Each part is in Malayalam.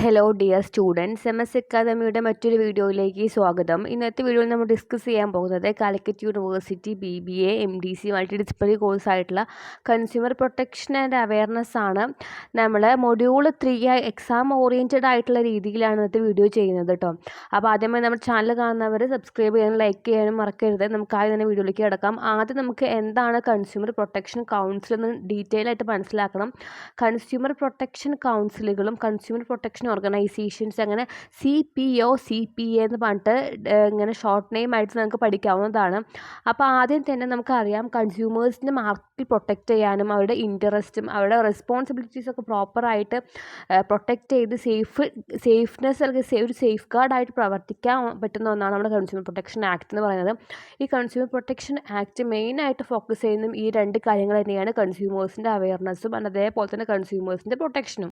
ഹലോ ഡിയർ സ്റ്റുഡൻസ്, MS അക്കാദമിയുടെ മറ്റൊരു വീഡിയോയിലേക്ക് സ്വാഗതം. ഇന്നത്തെ വീഡിയോയിൽ നമ്മൾ ഡിസ്കസ് ചെയ്യാൻ പോകുന്നത് Calicut university BBA MDC multi disciplinary കോഴ്സായിട്ടുള്ള കൺസ്യൂമർ പ്രൊട്ടക്ഷൻ ആൻഡ് അവയർനെസ് ആണ്. നമ്മൾ മൊഡ്യൂൾ 3 എക്സാം ഓറിയൻറ്റഡ് ആയിട്ടുള്ള രീതിയിലാണ് ഇന്നത്തെ വീഡിയോ ചെയ്യുന്നത് കേട്ടോ. അപ്പോൾ ആദ്യമായി നമ്മുടെ ചാനൽ കാണുന്നവർ സബ്സ്ക്രൈബ് ചെയ്യാനും ലൈക്ക് ചെയ്യാനും മറക്കരുത്. നമുക്ക് ആദ്യം തന്നെ വീഡിയോയിലേക്ക് കിടക്കാം. ആദ്യം നമുക്ക് എന്താണ് കൺസ്യൂമർ പ്രൊട്ടക്ഷൻ കൗൺസിൽ എന്ന് ഡീറ്റെയിൽ ആയിട്ട് മനസ്സിലാക്കണം. കൺസ്യൂമർ പ്രൊട്ടക്ഷൻ കൗൺസിലുകളും കൺസ്യൂമർ പ്രൊട്ടക്ഷൻ ഓർഗനൈസേഷൻസ് അങ്ങനെ CPO CPA എന്ന് പറഞ്ഞിട്ട് ഇങ്ങനെ ഷോർട്ട് നെയിം ആയിട്ട് നമുക്ക് പഠിക്കാവുന്നതാണ്. അപ്പോൾ ആദ്യം തന്നെ നമുക്കറിയാം കൺസ്യൂമേഴ്സിൻ്റെ മാർക്കറ്റ് പ്രൊട്ടക്റ്റ് ചെയ്യാനും അവരുടെ ഇൻട്രസ്റ്റും അവരുടെ റെസ്പോൺസിബിലിറ്റീസൊക്കെ പ്രോപ്പറായിട്ട് പ്രൊട്ടക്റ്റ് ചെയ്ത് സേഫ്നെസ് അല്ലെങ്കിൽ ഒരു സേഫ് ഗാർഡായിട്ട് പ്രവർത്തിക്കാൻ പറ്റുന്ന ഒന്നാണ് നമ്മുടെ കൺസ്യൂമർ പ്രൊട്ടക്ഷൻ ആക്ട് എന്ന് പറയുന്നത്. ഈ കൺസ്യൂമർ പ്രൊട്ടക്ഷൻ ആക്ട് മെയിനായിട്ട് ഫോക്കസ് ചെയ്യുന്നതും ഈ രണ്ട് കാര്യങ്ങൾ തന്നെയാണ്: കൺസ്യൂമേഴ്സിൻ്റെ അവയർനെസ്സും അതേപോലെ തന്നെ കൺസ്യൂമേഴ്സിൻ്റെ പ്രൊട്ടക്ഷനും.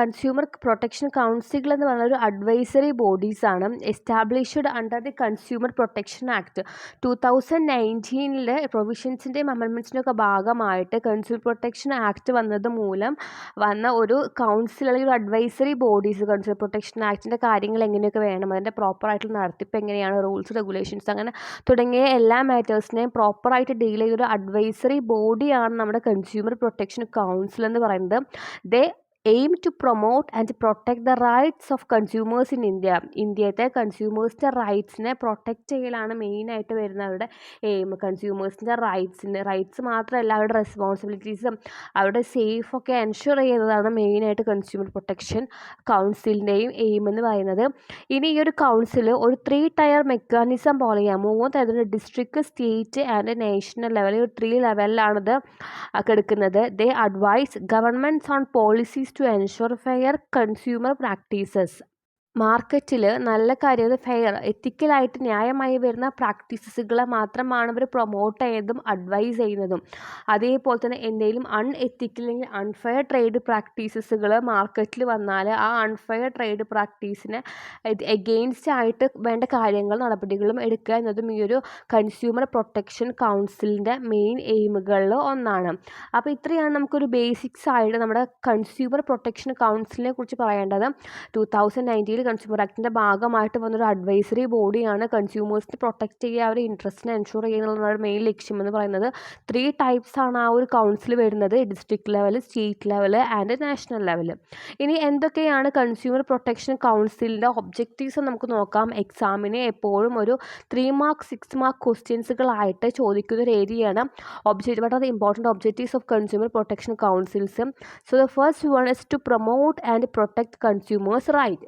കൺസ്യൂമർ പ്രൊട്ടക്ഷൻ കൗൺസിൽ എന്ന് പറയുന്ന ഒരു അഡ്വൈസറി ബോഡീസാണ് established under the consumer protection act. 2019 പ്രൊവിഷൻസിൻ്റെയും അമെൻമെൻറ്റ്സിൻ്റെ ഒക്കെ ഭാഗമായിട്ട് കൺസ്യൂമർ പ്രൊട്ടക്ഷൻ ആക്ട് വന്നത് മൂലം വന്ന ഒരു കൗൺസിൽ അല്ലെങ്കിൽ ഒരു അഡ്വൈസറി ബോഡീസ്, കൺസ്യൂമർ പ്രൊട്ടക്ഷൻ ആക്ടിൻ്റെ കാര്യങ്ങൾ എങ്ങനെയൊക്കെ വേണം, അതിൻ്റെ പ്രോപ്പറായിട്ടുള്ള നടത്തിപ്പ് എങ്ങനെയാണ്, റൂൾസ് റെഗുലേഷൻസ് അങ്ങനെ തുടങ്ങിയ എല്ലാ മാറ്റേഴ്സിനെയും പ്രോപ്പറായിട്ട് ഡീൽ ചെയ്തൊരു അഡ്വൈസറി ബോഡിയാണ് നമ്മുടെ കൺസ്യൂമർ പ്രൊട്ടക്ഷൻ കൗൺസിൽ എന്ന് പറയുന്നത്. They aim to promote and protect the rights of consumers in India. ഇന്ത്യത്തെ കൺസ്യൂമേഴ്സിൻ്റെ റൈറ്റ്സിനെ പ്രൊട്ടക്റ്റ് ചെയ്യലാണ് മെയിനായിട്ട് വരുന്ന അവരുടെ എയിം. കൺസ്യൂമേഴ്സിൻ്റെ റൈറ്റ്സ് മാത്രമല്ല, അവരുടെ റെസ്പോൺസിബിലിറ്റീസും അവരുടെ സേഫൊക്കെ എൻഷുർ ചെയ്യുന്നതാണ് മെയിനായിട്ട് കൺസ്യൂമർ പ്രൊട്ടക്ഷൻ കൗൺസിലിൻ്റെയും എയിം എന്ന് പറയുന്നത്. ഇനി ഈ ഒരു കൗൺസിൽ ഒരു 3 ടയർ മെക്കാനിസം പോലെയാണ്. 3 തരത്തിലുള്ള district, state and national level, ഒരു 3 ലെവലിലാണിത് കിടക്കുന്നത്. They advise governments on policies to ensure fair consumer practices. മാർക്കറ്റിൽ നല്ല കാര്യം, ഫെയർ എത്തിക്കലായിട്ട് ന്യായമായി വരുന്ന പ്രാക്ടീസസുകളെ മാത്രമാണ് അവർ പ്രൊമോട്ട് ചെയ്യുന്നതും അഡ്വൈസ് ചെയ്യുന്നതും. അതേപോലെ തന്നെ എന്തെങ്കിലും അൺഎത്തിക്കൽ അല്ലെങ്കിൽ അൺഫെയർ ട്രേഡ് പ്രാക്ടീസസുകൾ മാർക്കറ്റിൽ വന്നാൽ ആ അൺഫെയർ ട്രേഡ് പ്രാക്ടീസിനെ എഗെയിൻസ്റ്റ് ആയിട്ട് വേണ്ട കാര്യങ്ങളും നടപടികളും എടുക്കുക എന്നതും ഈ ഒരു കൺസ്യൂമർ പ്രൊട്ടക്ഷൻ കൗൺസിലിൻ്റെ മെയിൻ എയിമുകളിൽ ഒന്നാണ്. അപ്പോൾ ഇത്രയാണ് നമുക്കൊരു ബേസിക്സ് ആയിട്ട് നമ്മുടെ കൺസ്യൂമർ പ്രൊട്ടക്ഷൻ കൗൺസിലിനെ കുറിച്ച് പറയേണ്ടത്. 2019 കൺസ്യൂമർ ആക്ടിൻ്റെ ഭാഗമായിട്ട് വന്നൊരു അഡ്വൈസറി ബോഡിയാണ്. കൺസ്യൂമേഴ്സിനെ പ്രൊട്ടക്റ്റ് ചെയ്യുക, അവരുടെ ഇൻട്രസ്റ്റിനെ എൻഷുർ ചെയ്യുന്നതാണ് മെയിൻ ലക്ഷ്യം എന്ന് പറയുന്നത്. 3 ടൈപ്സ് ആണ് ആ ഒരു കൗൺസിൽ വരുന്നത്: district level, state level and national level. ഇനി എന്തൊക്കെയാണ് കൺസ്യൂമർ പ്രൊട്ടക്ഷൻ കൗൺസിലിൻ്റെ ഒബ്ജക്റ്റീവ്സ് നമുക്ക് നോക്കാം. എക്സാമിന് എപ്പോഴും ഒരു 3 മാർക്ക് 6 മാർക്ക് ക്വസ്റ്റ്യൻസുകളായിട്ട് ചോദിക്കുന്ന ഒരു ഏരിയയാണ് what are the important objectives of consumer protection councils. So the first one is to promote and protect consumers right.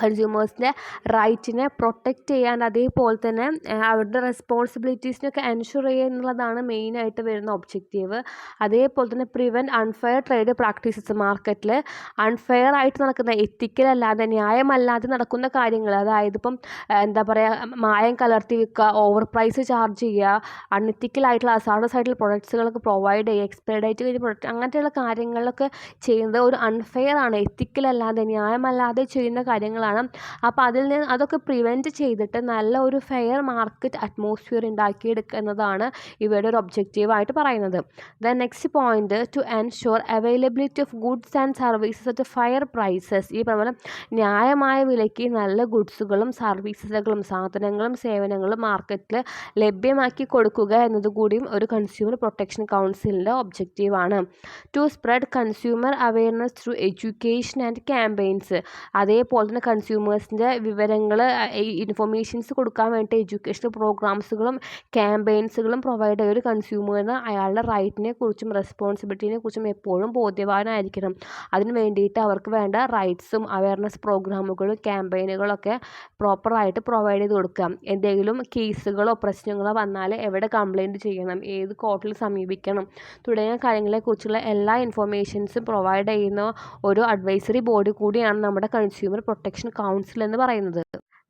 കൺസ്യൂമേഴ്സിൻ്റെ റൈറ്റിനെ പ്രൊട്ടക്റ്റ് ചെയ്യാൻ, അതേപോലെ തന്നെ അവരുടെ റെസ്പോൺസിബിലിറ്റീസിനൊക്കെ എൻഷുർ ചെയ്യുക എന്നുള്ളതാണ് മെയിനായിട്ട് വരുന്ന ഒബ്ജക്റ്റീവ്. അതേപോലെ തന്നെ പ്രിവെൻറ്റ് അൺഫെയർ ട്രേഡ് പ്രാക്ടീസസ്. മാർക്കറ്റിൽ അൺഫെയർ ആയിട്ട് നടക്കുന്ന, എത്തിക്കലല്ലാതെ ന്യായമല്ലാതെ നടക്കുന്ന കാര്യങ്ങൾ, അതായത് ഇപ്പം എന്താ പറയുക, മായം കലർത്തി വിൽക്കുക, ഓവർ പ്രൈസ് ചാർജ് ചെയ്യുക, അൺഎത്തിക്കലായിട്ടുള്ള അസാഡസ് ആയിട്ടുള്ള പ്രൊഡക്ട്സുകളൊക്കെ പ്രൊവൈഡ് ചെയ്യുക, എക്സ്പയർഡ് ആയിട്ട് കഴിഞ്ഞ പ്രൊഡക്റ്റ്, അങ്ങനത്തെയുള്ള കാര്യങ്ങളൊക്കെ ചെയ്യുന്നത് ഒരു അൺഫെയർ ആണ്, എത്തിക്കലല്ലാതെ ന്യായമല്ലാതെ ചെയ്യുന്ന കാര്യങ്ങൾ. അപ്പോൾ അതൊക്കെ പ്രിവെൻറ്റ് ചെയ്തിട്ട് നല്ല ഒരു ഫെയർ മാർക്കറ്റ് അറ്റ്മോസ്ഫിയർ ഉണ്ടാക്കിയെടുക്കുക എന്നതാണ് ഇവയുടെ ഒരു ഒബ്ജക്റ്റീവായിട്ട് പറയുന്നത്. The next point, to ensure availability of goods and services at fair prices. ഈ പറഞ്ഞ ന്യായമായ വിലയ്ക്ക് നല്ല ഗുഡ്സുകളും സർവീസസുകളും സാധനങ്ങളും സേവനങ്ങളും മാർക്കറ്റിൽ ലഭ്യമാക്കി കൊടുക്കുക എന്നതുകൂടിയും ഒരു കൺസ്യൂമർ പ്രൊട്ടക്ഷൻ കൗൺസിലിൻ്റെ ഒബ്ജക്റ്റീവാണ്. To spread consumer awareness through education and campaigns. അതേപോലെ തന്നെ കൺസ്യൂമേഴ്സിൻ്റെ വിവരങ്ങൾ, ഇൻഫർമേഷൻസ് കൊടുക്കാൻ വേണ്ടി എഡ്യൂക്കേഷണൽ പ്രോഗ്രാംസുകളും ക്യാമ്പയിൻസുകളും പ്രൊവൈഡ് ചെയ്യുക. ഒരു കൺസ്യൂമറിന് അയാളുടെ റൈറ്റിനെ കുറിച്ചും റെസ്പോൺസിബിലിറ്റിനെ കുറിച്ചും എപ്പോഴും ബോധ്യവാനായിരിക്കണം. അതിന് വേണ്ടിയിട്ട് അവർക്ക് വേണ്ട റൈറ്റ്സും അവയർനെസ് പ്രോഗ്രാമുകളും ക്യാമ്പയിനുകളൊക്കെ പ്രോപ്പറായിട്ട് പ്രൊവൈഡ് ചെയ്ത് കൊടുക്കുക. എന്തെങ്കിലും കേസുകളോ പ്രശ്നങ്ങളോ വന്നാൽ എവിടെ കംപ്ലയിൻറ്റ് ചെയ്യണം, ഏത് കോർട്ടിൽ സമീപിക്കണം തുടങ്ങിയ കാര്യങ്ങളെക്കുറിച്ചുള്ള എല്ലാ ഇൻഫർമേഷൻസും പ്രൊവൈഡ് ചെയ്യുന്ന ഒരു അഡ്വൈസറി ബോഡി കൂടിയാണ് നമ്മുടെ കൺസ്യൂമർ പ്രൊട്ടക്ഷൻ കൗൺസിൽ എന്ന് പറയുന്നത്.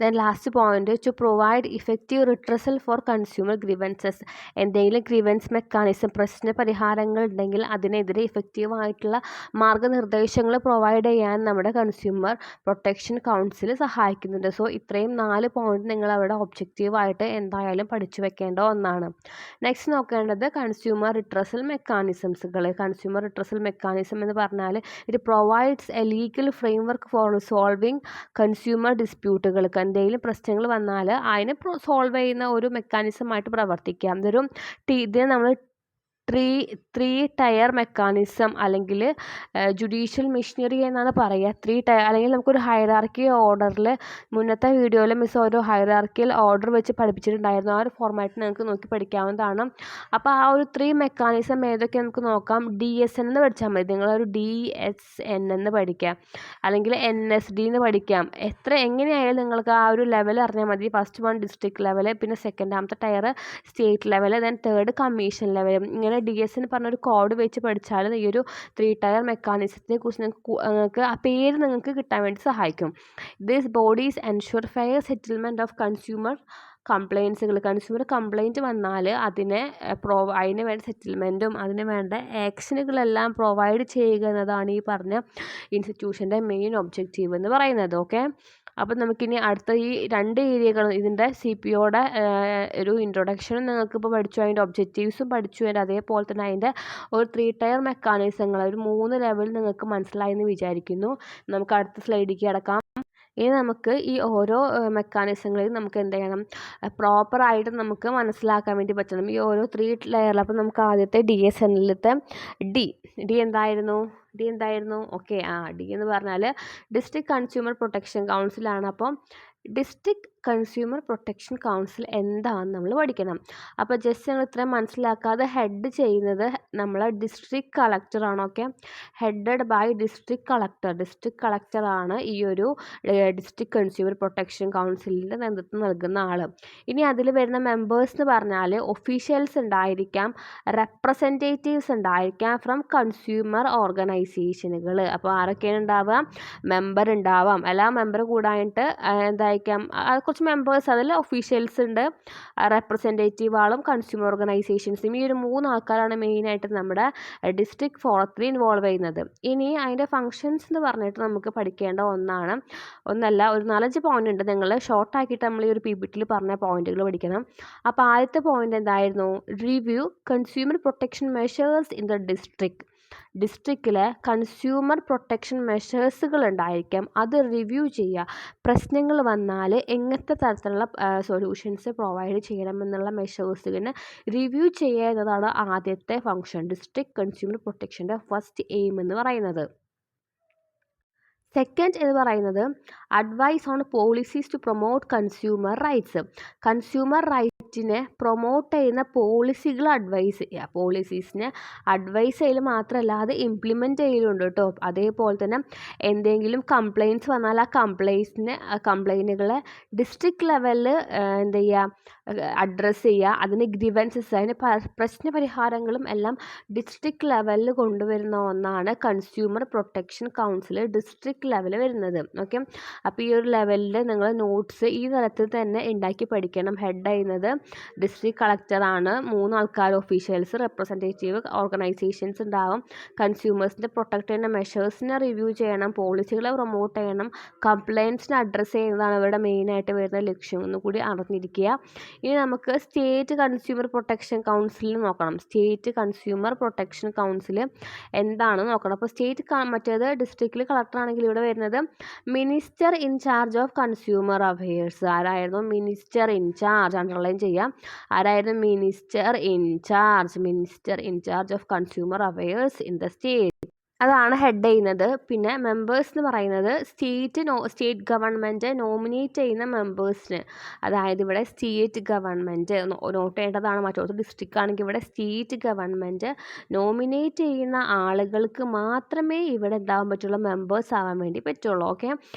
Then last point to provide effective redressal for consumer grievances. എന്തെങ്കിലും ഗ്രീവൻസ് മെക്കാനിസം പ്രശ്ന പരിഹാരങ്ങൾ ഉണ്ടെങ്കിൽ അതിനെതിരെ ഇഫക്റ്റീവായിട്ടുള്ള മാർഗ്ഗനിർദ്ദേശങ്ങൾ പ്രൊവൈഡ് ചെയ്യാൻ നമ്മുടെ കൺസ്യൂമർ പ്രൊട്ടക്ഷൻ കൗൺസിൽ സഹായിക്കുന്നുണ്ട്. സോ ഇത്രയും 4 പോയിന്റ് നിങ്ങൾ അവിടെ ഒബ്ജക്റ്റീവായിട്ട് എന്തായാലും പഠിച്ചു വെക്കേണ്ട ഒന്നാണ്. നെക്സ്റ്റ് നോക്കേണ്ടത് കൺസ്യൂമർ റിട്രസൽ മെക്കാനിസംസുകൾ. കൺസ്യൂമർ റിട്രസൽ മെക്കാനിസം എന്ന് പറഞ്ഞാൽ it provides a legal framework for resolving consumer ഡിസ്പ്യൂട്ടുകൾ. എന്തെങ്കിലും പ്രശ്നങ്ങൾ വന്നാൽ അതിനെ സോൾവ് ചെയ്യുന്ന ഒരു മെക്കാനിസമായിട്ട് പ്രവർത്തിക്കാം. ഇതിനെ നമ്മൾ ത്രീ ടയർ മെക്കാനിസം അല്ലെങ്കിൽ ജുഡീഷ്യൽ മെഷീനറി എന്നാണ് പറയുക. 3 ടയർ അല്ലെങ്കിൽ നമുക്കൊരു ഹൈറാർക്കി ഓർഡറിൽ മുന്നത്തെ വീഡിയോയിൽ മിസ് ഓരോ ഹൈറാർക്കിയൽ ഓർഡർ വെച്ച് പഠിപ്പിച്ചിട്ടുണ്ടായിരുന്നു. ആ ഒരു ഫോർമാറ്റ് നിങ്ങൾക്ക് നോക്കി പഠിക്കാവുന്നതാണ്. അപ്പോൾ ആ ഒരു 3 മെക്കാനിസം ഏതൊക്കെ നമുക്ക് നോക്കാം. DSN എന്ന് പഠിച്ചാൽ മതി. നിങ്ങളൊരു DSN എന്ന് പഠിക്കാം, അല്ലെങ്കിൽ NSD എന്ന് പഠിക്കാം. എങ്ങനെയായാലും നിങ്ങൾക്ക് ആ ഒരു ലെവൽ അറിഞ്ഞാൽ മതി. ഫസ്റ്റ് 1 ഡിസ്ട്രിക്ട് ലെവൽ, പിന്നെ സെക്കൻഡാമത്തെ tier state level, then third commission level. ഇങ്ങനെ DSN പറഞ്ഞൊരു കോഡ് വെച്ച് പഠിച്ചാൽ ഈ ഒരു 3 ടയർ മെക്കാനിസത്തിനെ കുറിച്ച് നിങ്ങൾക്ക് ആ പേര് നിങ്ങൾക്ക് കിട്ടാൻ വേണ്ടി സഹായിക്കും. These bodies ensure fair settlement of consumer കംപ്ലയിൻസുകൾ. കൺസ്യൂമർ കംപ്ലയിൻറ്റ് വന്നാൽ അതിന് വേണ്ട സെറ്റിൽമെൻറ്റും അതിന് വേണ്ട ആക്ഷനുകളെല്ലാം പ്രൊവൈഡ് ചെയ്യുക എന്നതാണ് ഈ പറഞ്ഞ ഇൻസ്റ്റിറ്റ്യൂഷൻ്റെ മെയിൻ ഒബ്ജക്റ്റീവ് എന്ന് പറയുന്നത്. ഓക്കെ, അപ്പം നമുക്കിനി അടുത്ത ഈ 2 ഏരിയകൾ ഇതിൻ്റെ CPOയുടെ ഒരു ഇൻട്രൊഡക്ഷനും നിങ്ങൾക്കിപ്പോൾ പഠിച്ചു, അതിൻ്റെ ഒബ്ജക്റ്റീവ്സും പഠിച്ചു, അതേപോലെ തന്നെ അതിൻ്റെ ഒരു 3 ടയർ മെക്കാനിസങ്ങൾ ഒരു 3 ലെവൽ നിങ്ങൾക്ക് മനസ്സിലായി എന്ന് വിചാരിക്കുന്നു. നമുക്ക് അടുത്ത സ്ലൈഡിലേക്ക് കിടക്കാം. ഇനി നമുക്ക് ഈ ഓരോ മെക്കാനിസങ്ങളെയും നമുക്ക് എന്ത് ചെയ്യണം, പ്രോപ്പറായിട്ട് നമുക്ക് മനസ്സിലാക്കാൻ വേണ്ടി പറ്റണം ഈ ഓരോ 3 ലെയറിൽ. അപ്പോൾ നമുക്ക് ആദ്യത്തെ DSNലത്തെ ഡി എന്തായിരുന്നു? ഓക്കെ, ഡി എന്ന് പറഞ്ഞാൽ ഡിസ്ട്രിക്ട് കൺസ്യൂമർ പ്രൊട്ടക്ഷൻ കൗൺസിലാണ്. അപ്പം ഡിസ്ട്രിക്ട് കൺസ്യൂമർ പ്രൊട്ടക്ഷൻ കൗൺസിൽ എന്താണെന്ന് നമ്മൾ പഠിക്കണം. അപ്പോൾ ജസ്റ്റ് ഞങ്ങൾ ഇത്രയും മനസ്സിലാക്കാതെ ഹെഡ് ചെയ്യുന്നത് നമ്മളെ ഡിസ്ട്രിക്ട് കളക്ടറാണ്. ഓക്കെ, ഹെഡഡ് ബൈ ഡിസ്ട്രിക്ട് കളക്ടറാണ് ഈ ഒരു ഡിസ്ട്രിക്ട് കൺസ്യൂമർ പ്രൊട്ടക്ഷൻ കൗൺസിലിൻ്റെ നേതൃത്വം നൽകുന്ന ആൾ. ഇനി അതിൽ വരുന്ന മെമ്പേഴ്സ് എന്ന് പറഞ്ഞാൽ ഒഫീഷ്യൽസ് ഉണ്ടായിരിക്കാം, റെപ്രസെൻറ്റേറ്റീവ്സ് ഉണ്ടായിരിക്കാം ഫ്രം കൺസ്യൂമർ ഓർഗനൈസേഷനുകൾ. അപ്പോൾ ആരൊക്കെയാണ് ഉണ്ടാവുക? മെമ്പർ ഉണ്ടാവാം, എല്ലാ മെമ്പർ കൂടായിട്ട് എന്തായിരിക്കാം കുറച്ച് മെമ്പേഴ്സ്, അതിൽ ഒഫീഷ്യൽസ് ഉണ്ട്, റെപ്രസെൻറ്റേറ്റീവ് ആളും കൺസ്യൂമർ ഓർഗനൈസേഷൻസും. ഈ ഒരു 3 ആൾക്കാരാണ് മെയിനായിട്ട് നമ്മുടെ ഡിസ്ട്രിക്ട് ഫോറത്തിൽ ഇൻവോൾവ് ചെയ്യുന്നത്. ഇനി അതിൻ്റെ ഫങ്ഷൻസ് എന്ന് പറഞ്ഞിട്ട് നമുക്ക് പഠിക്കേണ്ട ഒന്നല്ല ഒരു 4-5 പോയിന്റ് ഉണ്ട്. നിങ്ങൾ ഷോർട്ടാക്കിയിട്ട് നമ്മൾ ഈ ഒരു PPTയിൽ പറഞ്ഞ പോയിന്റുകൾ പഠിക്കണം. അപ്പോൾ ആദ്യത്തെ പോയിന്റ് എന്തായിരുന്നു? Review consumer protection measures in the ഡിസ്ട്രിക്റ്റിലെ കൺസ്യൂമർ പ്രൊട്ടക്ഷൻ മെഷേഴ്സുകൾ ഉണ്ടായിരിക്കാം, അത് റിവ്യൂ ചെയ്യുക. പ്രശ്നങ്ങൾ വന്നാൽ എങ്ങനത്തെ തരത്തിലുള്ള സൊല്യൂഷൻസ് പ്രൊവൈഡ് ചെയ്യണമെന്നുള്ള മെഷേഴ്സിന് റിവ്യൂ ചെയ്യുക എന്നതാണ് ആദ്യത്തെ ഫംഗ്ഷൻ, ഡിസ്ട്രിക്ട് കൺസ്യൂമർ പ്രൊട്ടക്ഷൻ്റെ ഫസ്റ്റ് എയിം എന്ന് പറയുന്നത്. സെക്കൻഡ് എന്ന് പറയുന്നത് advise on policies to promote consumer rights. Consumer റൈറ്റിനെ പ്രൊമോട്ട് ചെയ്യുന്ന പോളിസികൾ അഡ്വൈസ് ചെയ്യുക. പോളിസീസിനെ അഡ്വൈസ് ചെയ്യൽ മാത്രമല്ല അത് ഇംപ്ലിമെൻറ്റ് ചെയ്യലുണ്ട് കേട്ടോ. അതേപോലെ തന്നെ എന്തെങ്കിലും കംപ്ലയിൻറ്റ്സ് വന്നാൽ ആ കംപ്ലയിൻറ്റുകളെ ഡിസ്ട്രിക്ട് ലെവലിൽ എന്ത് ചെയ്യുക, അഡ്രസ്സ് ചെയ്യുക. അതിന് ഗ്രീവൻസസ്, അതിന് പ്രശ്നപരിഹാരങ്ങളും എല്ലാം ഡിസ്ട്രിക്ട് ലെവലിൽ കൊണ്ടുവരുന്ന ഒന്നാണ് consumer protection council district level വരുന്നത്. ഓക്കെ, അപ്പോൾ ഈ ഒരു ലെവലിൽ നിങ്ങൾ നോട്ട്സ് ഈ തരത്തിൽ തന്നെ ഉണ്ടാക്കി പഠിക്കണം. ഹെഡ് ചെയ്യുന്നത് ഡിസ്ട്രിക്ട് കളക്ടറാണ്, 3 ആൾക്കാർ ഒഫീഷ്യൽസ്, റെപ്രസെൻറ്റേറ്റീവ് ഓർഗനൈസേഷൻസ് ഉണ്ടാവും. കൺസ്യൂമേഴ്സിൻ്റെ പ്രൊട്ടക്ട് ചെയ്യുന്ന മെഷേഴ്സിനെ റിവ്യൂ ചെയ്യണം, പോളിസികളെ പ്രൊമോട്ട് ചെയ്യണം, കംപ്ലയിൻറ്റ്സിനെ അഡ്രസ്സ് ചെയ്യുന്നതാണ് ഇവരുടെ മെയിനായിട്ട് വരുന്ന ലക്ഷ്യം എന്ന് കൂടി അറിഞ്ഞിരിക്കുക. ഇനി നമുക്ക് സ്റ്റേറ്റ് കൺസ്യൂമർ പ്രൊട്ടക്ഷൻ കൗൺസിൽ നോക്കണം. സ്റ്റേറ്റ് കൺസ്യൂമർ പ്രൊട്ടക്ഷൻ കൗൺസിൽ എന്താണെന്ന് നോക്കണം. അപ്പോൾ മറ്റേത് ഡിസ്ട്രിക്റ്റിൽ കളക്ടറാണെങ്കിൽ ഇവിടെ വരുന്നത് minister in charge of consumer affairs. ആരായിരുന്നു മിനിസ്റ്റർ ഇൻ ചാർജ്? അണ്ടർലൈൻ ചെയ്യാം. ആരായിരുന്നു minister in charge of consumer affairs in the state. അതാണ് ഹെഡ് ചെയ്യുന്നത്. പിന്നെ മെമ്പേഴ്സ് എന്ന് പറയുന്നത് സ്റ്റേറ്റ് ഗവൺമെൻറ് നോമിനേറ്റ് ചെയ്യുന്ന മെമ്പേഴ്സിന്, അതായത് ഇവിടെ സ്റ്റേറ്റ് ഗവൺമെൻറ് നോട്ട് ചെയ്യേണ്ടതാണ്. മറ്റൊരു ഡിസ്ട്രിക്റ്റ് ആണെങ്കിൽ ഇവിടെ സ്റ്റേറ്റ് ഗവൺമെൻറ് നോമിനേറ്റ് ചെയ്യുന്ന ആളുകൾക്ക് മാത്രമേ ഇവിടെ എന്താകാൻ പറ്റുള്ളൂ, മെമ്പേഴ്സ് ആവാൻ വേണ്ടി പറ്റുള്ളൂ. ഓക്കെ,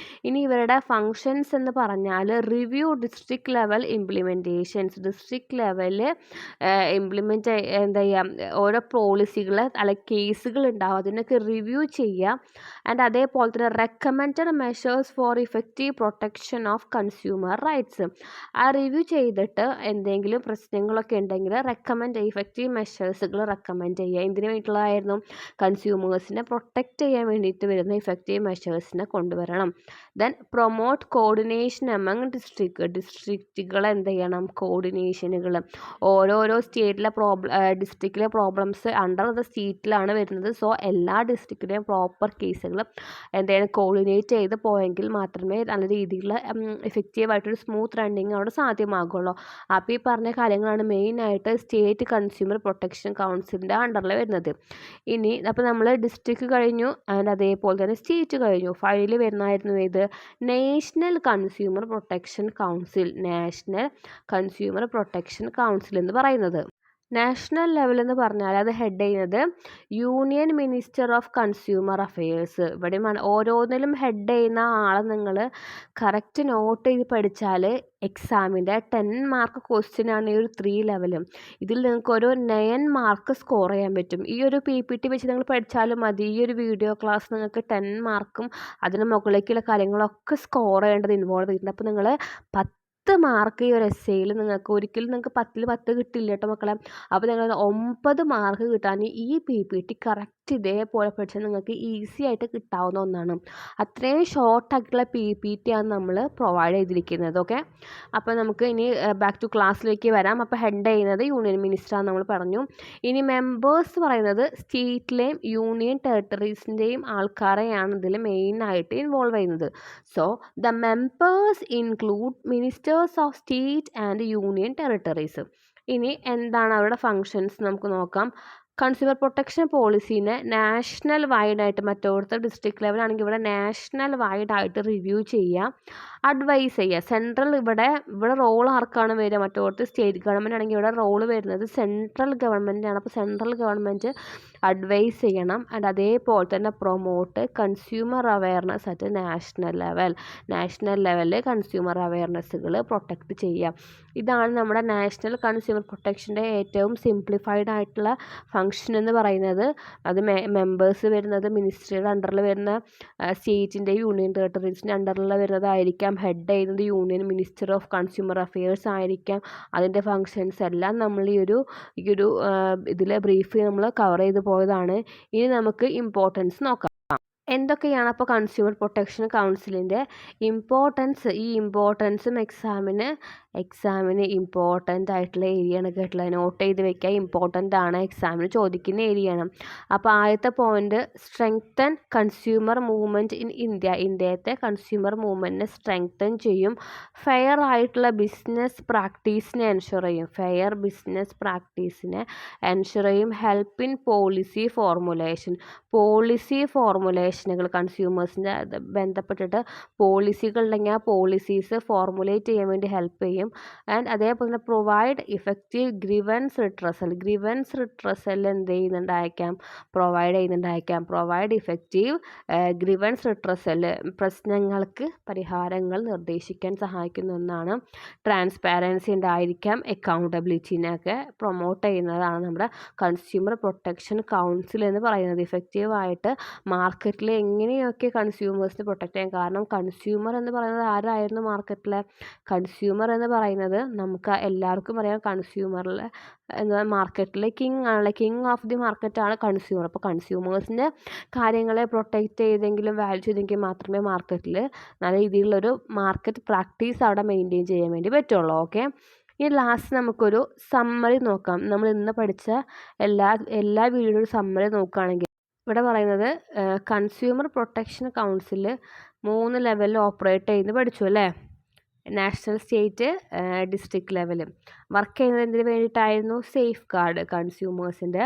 ഇനി ഇവരുടെ ഫങ്ഷൻസ് എന്ന് പറഞ്ഞാൽ review district level implementations. District ലെവലിൽ എന്താ ചെയ്യുക, ഓരോ പോളിസികൾ അല്ലെങ്കിൽ കേസുകൾ ഉണ്ടാവും, അതിനൊക്കെ റിവ്യൂ ചെയ്യുക. ആൻഡ് അതേപോലെ തന്നെ recommended measures four effective protection of consumer rights. ആ റിവ്യൂ ചെയ്തിട്ട് എന്തെങ്കിലും പ്രശ്നങ്ങളൊക്കെ ഉണ്ടെങ്കിൽ ഇഫക്റ്റീവ് മെഷേഴ്സുകൾ റെക്കമെൻഡ് ചെയ്യുക. എന്തിനു വേണ്ടിയിട്ടുള്ളതായിരുന്നു? കൺസ്യൂമേഴ്സിനെ പ്രൊട്ടക്റ്റ് ചെയ്യാൻ വേണ്ടിയിട്ട് വരുന്ന ഇഫക്റ്റീവ് മെഷേഴ്സിനെ കൊണ്ടുവരണം. ദെൻ പ്രൊമോട്ട് കോർഡിനേഷൻ എമംഗ് ഡിസ്ട്രിക്റ്റുകൾ എന്ത് ചെയ്യണം? കോർഡിനേഷനുകൾ ഓരോരോ ഡിസ്ട്രിക്റ്റിലെ പ്രോബ്ലംസ് അണ്ടർ ദ സ്റ്റേറ്റിലാണ് വരുന്നത്. സോ എല്ലാ ഡിസ്ട്രിക്റ്റിലെയും പ്രോപ്പർ കേസുകൾ എന്തെങ്കിലും കോർഡിനേറ്റ് ചെയ്ത് പോയെങ്കിൽ മാത്രമേ നല്ല രീതിയിലുള്ള എഫക്റ്റീവായിട്ടൊരു സ്മൂത്ത് റണ്ണിങ് അവിടെ സാധ്യമാകുള്ളൂ. അപ്പോൾ ഈ പറഞ്ഞ കാര്യങ്ങളാണ് മെയിനായിട്ട് സ്റ്റേറ്റ് കൺസ്യൂമർ പ്രൊട്ടക്ഷൻ കൗൺസിലിൻ്റെ അണ്ടറിൽ വരുന്നത്. ഇനി അപ്പോൾ നമ്മൾ ഡിസ്ട്രിക്റ്റ് കഴിഞ്ഞു ആൻഡ് അതേപോലെ തന്നെ സ്റ്റേറ്റ് കഴിഞ്ഞു. ഫൈനലി വരുന്നതായിരുന്നു ഇത് national consumer protection council. National consumer protection council എന്ന് പറയുന്നത്. നാഷണൽ ലെവൽ എന്ന് പറഞ്ഞാൽ അത് ഹെഡ് ചെയ്യുന്നത് union minister of consumer affairs. ഇവിടെ ഓരോന്നിലും ഹെഡ് ചെയ്യുന്ന ആളെ നിങ്ങൾ കറക്റ്റ് നോട്ട് ചെയ്ത് പഠിച്ചാൽ എക്സാമിൻ്റെ 10 മാർക്ക് ക്വസ്റ്റ്യൻ ആണ് ഈ ഒരു 3 ലെവലും. ഇതിൽ നിങ്ങൾക്ക് ഒരു 9 മാർക്ക് സ്കോർ ചെയ്യാൻ പറ്റും. ഈ ഒരു PPT വെച്ച് നിങ്ങൾ പഠിച്ചാലും മതി. ഈ ഒരു വീഡിയോ ക്ലാസ് നിങ്ങൾക്ക് 10 മാർക്കും അതിന് മുകളിലേക്കുള്ള കാര്യങ്ങളൊക്കെ സ്കോർ ചെയ്യേണ്ടത് ഇൻവോൾവ് ചെയ്തിട്ടുണ്ട്. അപ്പോൾ നിങ്ങൾ 10 മാർക്ക് ഈ ഒരു എസ്സേയിൽ നിങ്ങൾക്ക് ഒരിക്കലും നിങ്ങൾക്ക് 10ൽ 10 കിട്ടില്ല കേട്ടോ മക്കളെ. അപ്പോൾ നിങ്ങൾ 9 മാർക്ക് കിട്ടാൻ ഈ PPT കറക്റ്റ് ഇതേപോലെ പഠിച്ചാൽ നിങ്ങൾക്ക് ഈസി ആയിട്ട് കിട്ടാവുന്ന ഒന്നാണ്. അത്രയും ഷോർട്ടായിട്ടുള്ള PPT ആണ് നമ്മൾ പ്രൊവൈഡ് ചെയ്തിരിക്കുന്നത്. ഓക്കെ, അപ്പോൾ നമുക്ക് ഇനി ബാക്ക് ടു ക്ലാസ്സിലേക്ക് വരാം. അപ്പോൾ ഹെഡ് ചെയ്യുന്നത് യൂണിയൻ മിനിസ്റ്ററാണ് നമ്മൾ പറഞ്ഞു. ഇനി മെമ്പേഴ്സ് പറയുന്നത് സ്റ്റേറ്റിലെയും യൂണിയൻ ടെറിട്ടറീസിൻ്റെയും ആൾക്കാരെയാണ് ഇതിൽ മെയിനായിട്ട് ഇൻവോൾവ് ചെയ്യുന്നത്. So the members include ministers of state and union territories. ഇനി എന്താണ് അവരുടെ ഫങ്ഷൻസ് നമുക്ക് നോക്കാം. കൺസ്യൂമർ പ്രൊട്ടക്ഷൻ പോളിസീനെ നാഷണൽ വൈഡായിട്ട്, മറ്റോടത്തെ ഡിസ്ട്രിക്ട് ലെവലാണെങ്കിൽ ഇവിടെ നാഷണൽ വൈഡായിട്ട് റിവ്യൂ ചെയ്യുക, അഡ്വൈസ് ചെയ്യുക. സെൻട്രൽ ഇവിടെ റോൾ ആർക്കാണ് വരിക? മറ്റോടത്ത് സ്റ്റേറ്റ് ഗവൺമെൻറ് ആണെങ്കിൽ ഇവിടെ റോള് വരുന്നത് സെൻട്രൽ ഗവൺമെൻറ്റാണ്. അപ്പോൾ സെൻട്രൽ ഗവൺമെൻറ് അഡ്വൈസ് ചെയ്യണം. ആൻഡ് അതേപോലെ തന്നെ promote consumer awareness at national ലെവലിൽ കൺസ്യൂമർ അവയർനെസ്സുകൾ പ്രൊട്ടക്റ്റ് ചെയ്യുക. ഇതാണ് നമ്മുടെ നാഷണൽ കൺസ്യൂമർ പ്രൊട്ടക്ഷൻ്റെ ഏറ്റവും സിംപ്ലിഫൈഡ് ആയിട്ടുള്ള ഫങ്ഷൻ എന്ന് പറയുന്നത്. അത് മെമ്പേഴ്സ് വരുന്നത് മിനിസ്ട്രിയുടെ അണ്ടറിൽ വരുന്ന സ്റ്റേറ്റിൻ്റെ യൂണിയൻ ടെറിട്ടറീസിൻ്റെ അണ്ടറിൽ വരുന്നതായിരിക്കാം. ഹെഡ് ചെയ്യുന്നത് union minister of consumer affairs ആയിരിക്കാം. അതിൻ്റെ ഫങ്ഷൻസ് എല്ലാം നമ്മൾ ഈ ഒരു ഇതിൽ ബ്രീഫ് നമ്മൾ കവർ ചെയ്ത് പോയതാണ്. ഇനി നമുക്ക് ഇമ്പോർട്ടൻസ് നോക്കാം. എന്തൊക്കെയാണ് അപ്പോൾ കൺസ്യൂമർ പ്രൊട്ടക്ഷൻ കൗൺസിലിൻ്റെ ഇമ്പോർട്ടൻസ്? ഈ ഇമ്പോർട്ടൻസും എക്സാമിന് ഇമ്പോർട്ടൻ്റ് ആയിട്ടുള്ള ഏരിയയാണ് കേട്ടില്ല. നോട്ട് ചെയ്ത് വെക്കുക, ഇമ്പോർട്ടൻ്റ് ആണ്, എക്സാമിന് ചോദിക്കുന്ന ഏരിയയാണ്. അപ്പോൾ ആദ്യത്തെ point, strengthen consumer movement in India. ഇന്ത്യത്തെ കൺസ്യൂമർ മൂവ്മെൻറ്റിനെ സ്ട്രെങ്തൻ ചെയ്യും. ഫെയർ ആയിട്ടുള്ള ബിസിനസ് പ്രാക്ടീസിനെ എൻഷുർ ചെയ്യും. ഹെൽപ്പ് ഇൻ പോളിസി ഫോർമുലേഷനുകൾ കൺസ്യൂമേഴ്സിൻ്റെ ബന്ധപ്പെട്ടിട്ട് പോളിസികൾ ഉണ്ടെങ്കിൽ ആ പോളിസീസ് ഫോർമുലേറ്റ് ചെയ്യാൻ വേണ്ടി ഹെൽപ്പ് ചെയ്യും. ആൻഡ് അതേപോലെ തന്നെ പ്രൊവൈഡ് ഇഫക്റ്റീവ് ഗ്രീവൻസ് റിട്രസൽ എന്ത് ചെയ്യുന്നുണ്ടായിരിക്കാം? പ്രൊവൈഡ് ഇഫക്റ്റീവ് ഗ്രീവൻസ് റിട്രസൽ പ്രശ്നങ്ങൾക്ക് പരിഹാരങ്ങൾ നിർദ്ദേശിക്കാൻ സഹായിക്കുന്ന ഒന്നാണ്. ട്രാൻസ്പാരൻസി ഉണ്ടായിരിക്കാം. അക്കൗണ്ടബിലിറ്റിനെയൊക്കെ പ്രൊമോട്ട് ചെയ്യുന്നതാണ് നമ്മുടെ കൺസ്യൂമർ പ്രൊട്ടക്ഷൻ കൗൺസിൽ എന്ന് പറയുന്നത്. ഇഫക്റ്റീവായിട്ട് മാർക്കറ്റിൽ എങ്ങനെയൊക്കെ കൺസ്യൂമേഴ്സിനെ പ്രൊട്ടക്റ്റ് ചെയ്യാം. കാരണം കൺസ്യൂമർ എന്ന് പറയുന്നത് ആരായിരുന്നു മാർക്കറ്റിലെ? കൺസ്യൂമർ എന്ന് പറയുന്നത് നമുക്ക് എല്ലാവർക്കും അറിയാം. കൺസ്യൂമറിൽ എന്താ മാർക്കറ്റിലെ കിങ് ഓഫ് ദി മാർക്കറ്റാണ് കൺസ്യൂമർ. അപ്പോൾ കൺസ്യൂമേഴ്സിൻ്റെ കാര്യങ്ങളെ പ്രൊട്ടക്റ്റ് ചെയ്തെങ്കിലും വാല്യൂ ചെയ്തെങ്കിൽ മാത്രമേ മാർക്കറ്റിൽ നല്ല രീതിയിലുള്ളൊരു മാർക്കറ്റ് പ്രാക്ടീസ് അവിടെ മെയിൻറ്റെയിൻ ചെയ്യാൻ വേണ്ടി പറ്റുള്ളൂ. ഓക്കെ, ഇനി ലാസ്റ്റ് നമുക്കൊരു സമ്മറി നോക്കാം. നമ്മൾ ഇന്ന് പഠിച്ച എല്ലാ വീഡിയോയുടെ സമ്മറി നോക്കുകയാണെങ്കിൽ ഇവിടെ പറയുന്നത് കൺസ്യൂമർ പ്രൊട്ടക്ഷൻ കൗൺസിൽ 3 ലെവലിൽ ഓപ്പറേറ്റ് ചെയ്യുന്നത് പഠിച്ചു അല്ലേ? National, state, district level. Work ചെയ്യുന്നത് എന്തിനു വേണ്ടിയിട്ടായിരുന്നു? കൺസ്യൂമേഴ്സിൻ്റെ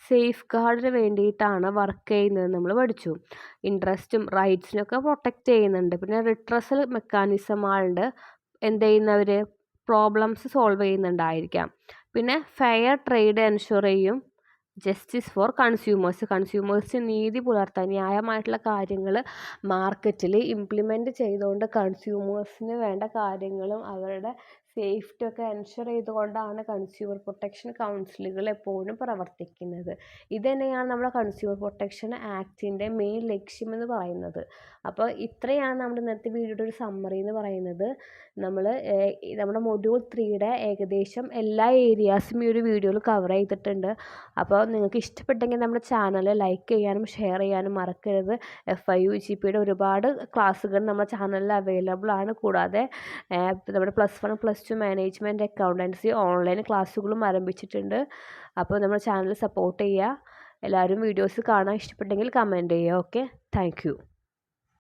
സേഫ് ഗാർഡിന് വേണ്ടിയിട്ടാണ് വർക്ക് ചെയ്യുന്നത് നമ്മൾ പഠിച്ചു. ഇൻട്രസ്റ്റും റൈറ്റ്സിനൊക്കെ പ്രൊട്ടക്റ്റ് ചെയ്യുന്നുണ്ട്. പിന്നെ റിട്രസൽ മെക്കാനിസം ആളുണ്ട്. എന്ത് ചെയ്യുന്നവർ? പ്രോബ്ലംസ് സോൾവ് ചെയ്യുന്നുണ്ടായിരിക്കാം. പിന്നെ ഫെയർ ട്രേഡ് എൻഷുർ ചെയ്യും. ജസ്റ്റിസ് ഫോർ കൺസ്യൂമേഴ്സ് നീതി പുലർത്താൻ, ന്യായമായിട്ടുള്ള കാര്യങ്ങൾ മാർക്കറ്റിൽ ഇംപ്ലിമെൻറ്റ് ചെയ്തുകൊണ്ട് കൺസ്യൂമേഴ്സിന് വേണ്ട കാര്യങ്ങളും അവരുടെ സേഫ്റ്റി ഒക്കെ എൻഷുർ ചെയ്തുകൊണ്ടാണ് കൺസ്യൂമർ പ്രൊട്ടക്ഷൻ കൗൺസിലുകൾ എപ്പോഴും പ്രവർത്തിക്കുന്നത്. ഇത് തന്നെയാണ് നമ്മുടെ കൺസ്യൂമർ പ്രൊട്ടക്ഷൻ ആക്ടിൻ്റെ മെയിൻ ലക്ഷ്യമെന്ന് പറയുന്നത്. അപ്പോൾ ഇത്രയാണ് നമ്മുടെ ഇന്നത്തെ വീഡിയോയുടെ ഒരു സമ്മറി എന്ന് പറയുന്നത്. നമ്മുടെ മൊഡ്യൂൾ 3യുടെ ഏകദേശം എല്ലാ ഏരിയാസും ഈ ഒരു വീഡിയോയിൽ കവർ ചെയ്തിട്ടുണ്ട്. അപ്പോൾ നിങ്ങൾക്ക് ഇഷ്ടപ്പെട്ടെങ്കിൽ നമ്മുടെ ചാനൽ ലൈക്ക് ചെയ്യാനും ഷെയർ ചെയ്യാനും മറക്കരുത്. FIUGPയുടെ ഒരുപാട് ക്ലാസ്സുകൾ നമ്മുടെ ചാനലിൽ അവൈലബിൾ ആണ്. കൂടാതെ നമ്മുടെ +1 +2 മാനേജ്മെൻറ്റ് അക്കൗണ്ടൻസി ഓൺലൈൻ ക്ലാസ്സുകളും ആരംഭിച്ചിട്ടുണ്ട്. അപ്പോൾ നമ്മുടെ ചാനൽ സപ്പോർട്ട് ചെയ്യുക. എല്ലാവരും വീഡിയോസ് കാണാൻ ഇഷ്ടപ്പെട്ടെങ്കിൽ കമൻറ്റ് ചെയ്യുക. Okay, thank you.